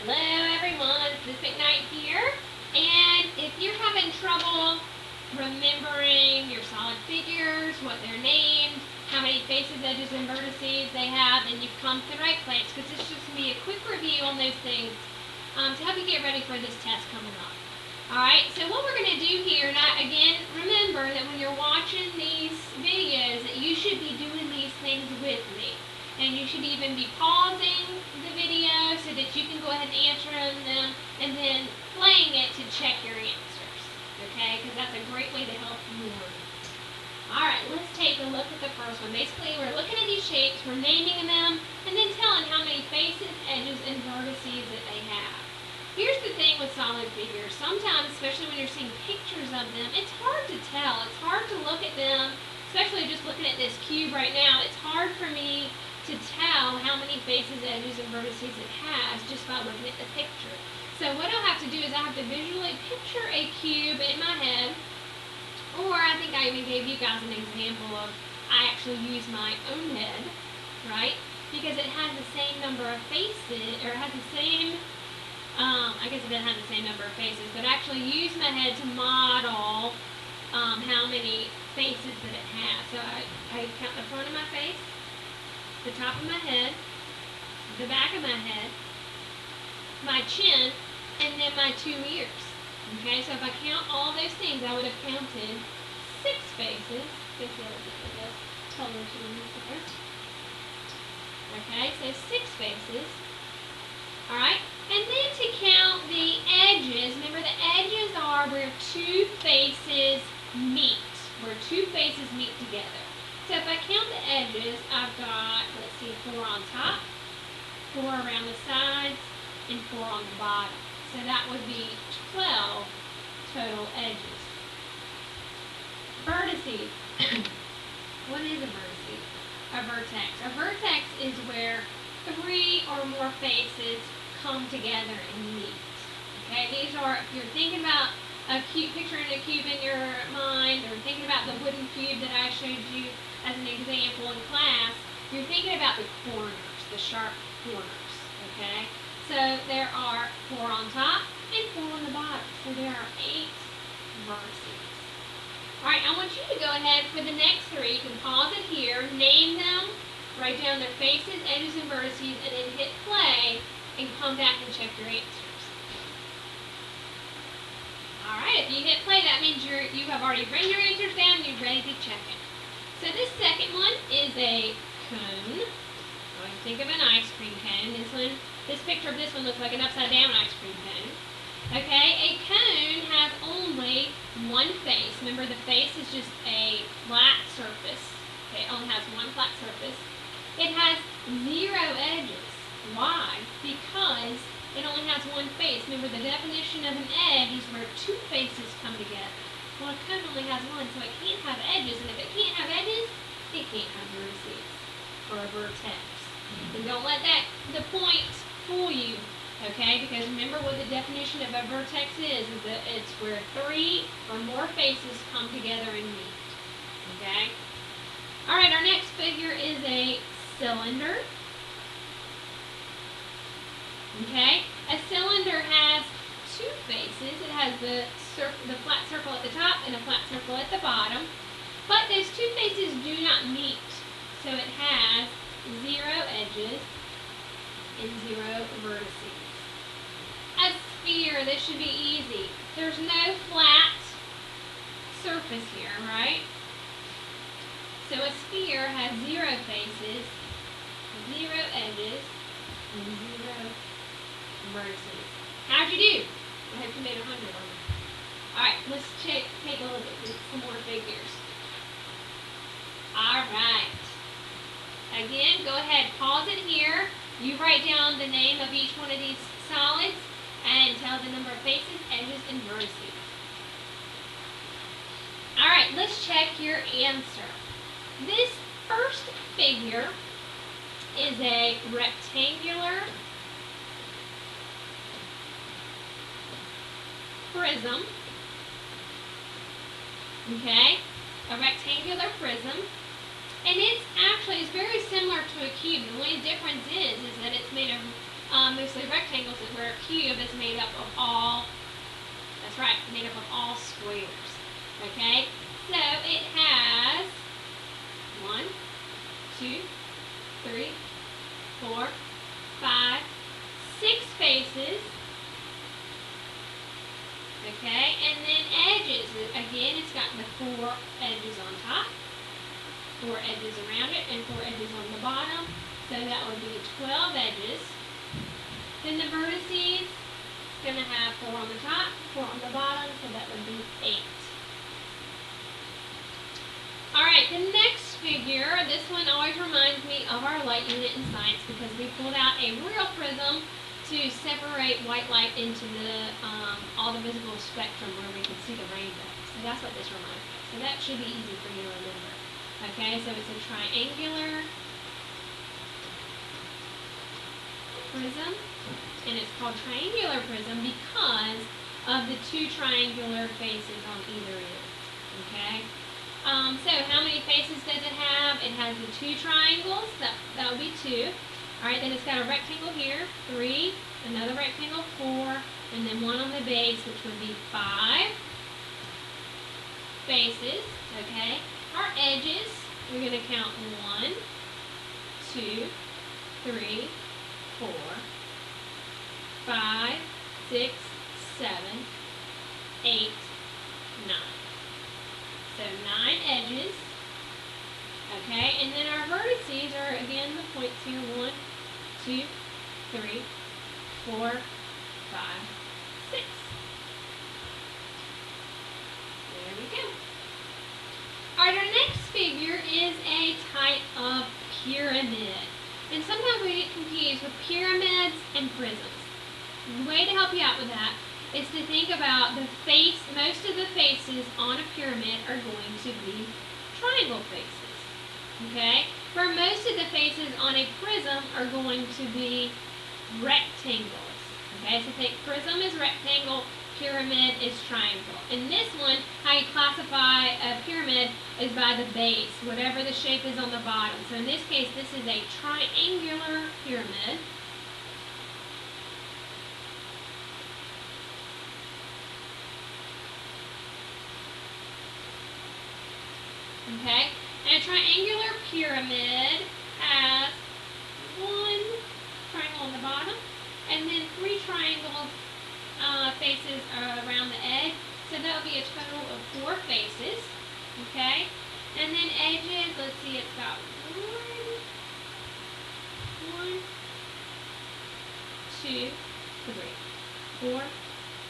Hello everyone, it's Miss McKnight here. And if you're having trouble remembering your solid figures, what they're named, how many faces, edges, and vertices they have, then you've come to the right place, because this is just going to be a quick review on those things to help you get ready for this test coming up. Alright, so what we're going to do here, now again, remember that when you're watching these videos, that you should be doing these things with me. And you should even be pausing the video so that you can go ahead and answer them and then playing it to check your answers. Okay? Because that's a great way to help you learn. Alright, let's take a look at the first one. Basically, we're looking at these shapes, we're naming them, and then telling how many faces, edges, and vertices that they have. Here's the thing with solid figures. Sometimes, especially when you're seeing pictures of them, it's hard to tell. It's hard to look at them, especially just looking at this cube right now. It's hard for me to tell how many faces, edges, and vertices it has just by looking at the picture. So what I'll have to do is I have to visually picture a cube in my head, or I think I even gave you guys an example of I actually use my own head, right? Because it has the same number of faces, or it has the same, I guess it doesn't have the same number of faces, but I actually use my head to model how many faces that it has. So I count the front of my face, the top of my head, the back of my head, my chin, and then my 2 ears. Okay, so if I count all those things, I would have counted 6 faces. Okay, so 6 faces. Alright, and then to count the edges, remember the edges are where 2 faces meet, where 2 faces meet together. So if I count the edges, I've got, let's see, 4 on top, 4 around the sides, and 4 on the bottom. So that would be 12 total edges. Vertices. What is a vertice? A vertex. A vertex is where 3 or more faces come together and meet. Okay, these are, if you're thinking about a cube, picturing a cube in your mind, or thinking about the wooden cube that I showed you as an example in class, you're thinking about the corners, the sharp corners, okay? So there are 4 on top and 4 on the bottom. So there are 8 vertices. Alright, I want you to go ahead for the next 3. You can pause it here, name them, write down their faces, edges, and vertices, and then hit play and come back and check your answers. Alright, if you hit play, that means you have already written your answers down and you're ready to check it. So this second one is a cone. So think of an ice cream cone. This picture of this one looks like an upside down ice cream cone. Okay, a cone has only 1 face. Remember, the face is just a flat surface. Okay, it only has 1 flat surface. It has 0 edges. Why? Because it only has 1 face. Remember, the definition of an edge is where 2 faces come together. Well, a cone only has 1, so it can't have edges, and if it can't have edges, it can't have vertices, or a vertex. And don't let the point fool you, okay? Because remember what the definition of a vertex is that it's where 3 or more faces come together and meet, okay? Alright, our next figure is a cylinder. Okay, a cylinder has 2 faces. It has the flat circle at the top and a flat circle at the bottom. But those 2 faces do not meet. So it has 0 edges and 0 vertices. A sphere, this should be easy. There's no flat surface here, right? So a sphere has 0 faces, 0 edges, and 0 vertices. How'd you do? I hope you made 100 on it. Alright, let's take a look at some more figures. Alright. Again, go ahead, pause it here. You write down the name of each one of these solids and tell the number of faces, edges, and vertices. Alright, let's check your answer. This first figure is a rectangular prism. Okay, a rectangular prism, and it's very similar to a cube. The only difference is that it's made of mostly rectangles, where a cube is made up of all, that's right, made up of all squares. Okay? So it has 1, 2, 3, 4, 5, 6 faces. Okay, and then edges. Again, it's got the 4 edges on top, 4 edges around it, and 4 edges on the bottom. So that would be 12 edges. Then the vertices, going to have 4 on the top, 4 on the bottom, so that would be 8. Alright, the next figure, this one always reminds me of our light unit in science because we pulled out a real prism to separate white light into the all the visible spectrum where we can see the rainbow. So that's what this reminds me of. So that should be easy for you to remember. Okay, so it's a triangular prism, and it's called triangular prism because of the 2 triangular faces on either end. Okay, so how many faces does it have? It has the 2 triangles, that would be 2. Alright, then it's got a rectangle here, 3, another rectangle, 4, and then 1 on the base, which would be 5 faces. Okay, our edges, we're going to count 1, 2, 3, 4, 5, 6, 7, 8, 9. So 9 edges. Okay, and then our vertices are again the points here, 1, 2, 3, 4, 5, 6. There we go. Alright, our next figure is a type of pyramid. And sometimes we get confused with pyramids and prisms. The way to help you out with that is to think about the face, most of the faces on a pyramid are going to be triangle faces. Okay? Where most of the faces on a prism are going to be rectangles. Okay, so think prism is rectangle, pyramid is triangle. In this one, how you classify a pyramid is by the base, whatever the shape is on the bottom. So in this case, this is a triangular pyramid. Okay, and a triangular pyramid has 1 triangle on the bottom, and then 3 triangle faces around the edge. So that will be a total of 4 faces. Okay, and then edges. Let's see, it's got 1, 2, 3, 4,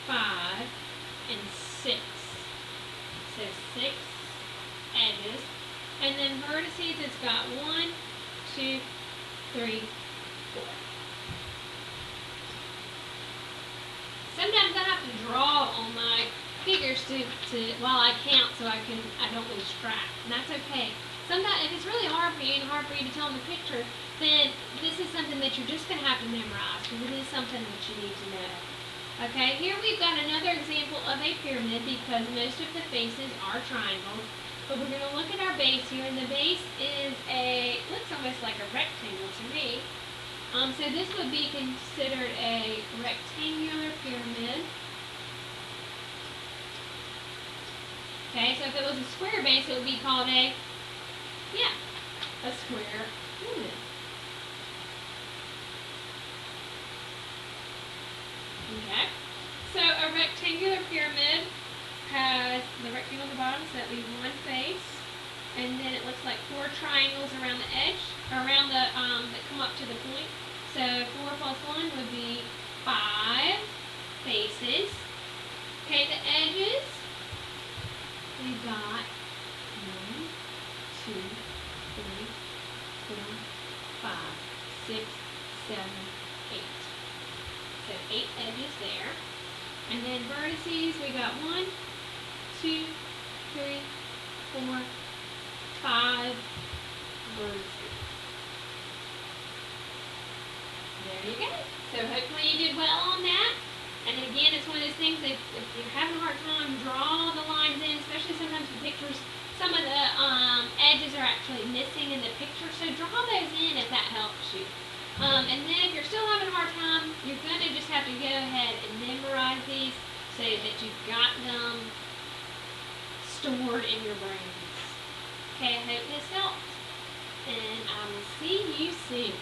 5, and 6. So 6 edges. And then vertices, it's got 1, 2, 3, 4. Sometimes I have to draw on my figures to while I count so I don't lose track. And that's okay. Sometimes if it's really hard for you and hard for you to tell in the picture, then this is something that you're just going to have to memorize because it is something that you need to know. Okay, here we've got another example of a pyramid because most of the faces are triangles. But we're going to look at our base here, and the base is looks almost like a rectangle to me. So this would be considered a rectangular pyramid. Okay, so if it was a square base, it would be called a square pyramid. Okay, so a rectangular pyramid has the rectangle on the bottom, so that leaves 1 face, and then it looks like 4 triangles around the edge, around the that come up to the point. So 4 plus 1 would be 5 faces. Okay, the edges, we've got 1, 2, 3, 4, 5, 6, 7, 8. So 8 edges there. And then vertices, we got 1, 2, 3, 4, 5 vertices. There you go. So hopefully you did well on that. And again, it's one of those things that if you're having a hard time, draw the lines in, especially sometimes the pictures, some of the edges are actually missing in the picture. So draw those in if that helps you. And then if you're still having a hard time, you're going to just have to go ahead and memorize these so that you've got them stored in your brains. Okay, I hope this helps. And I will see you soon.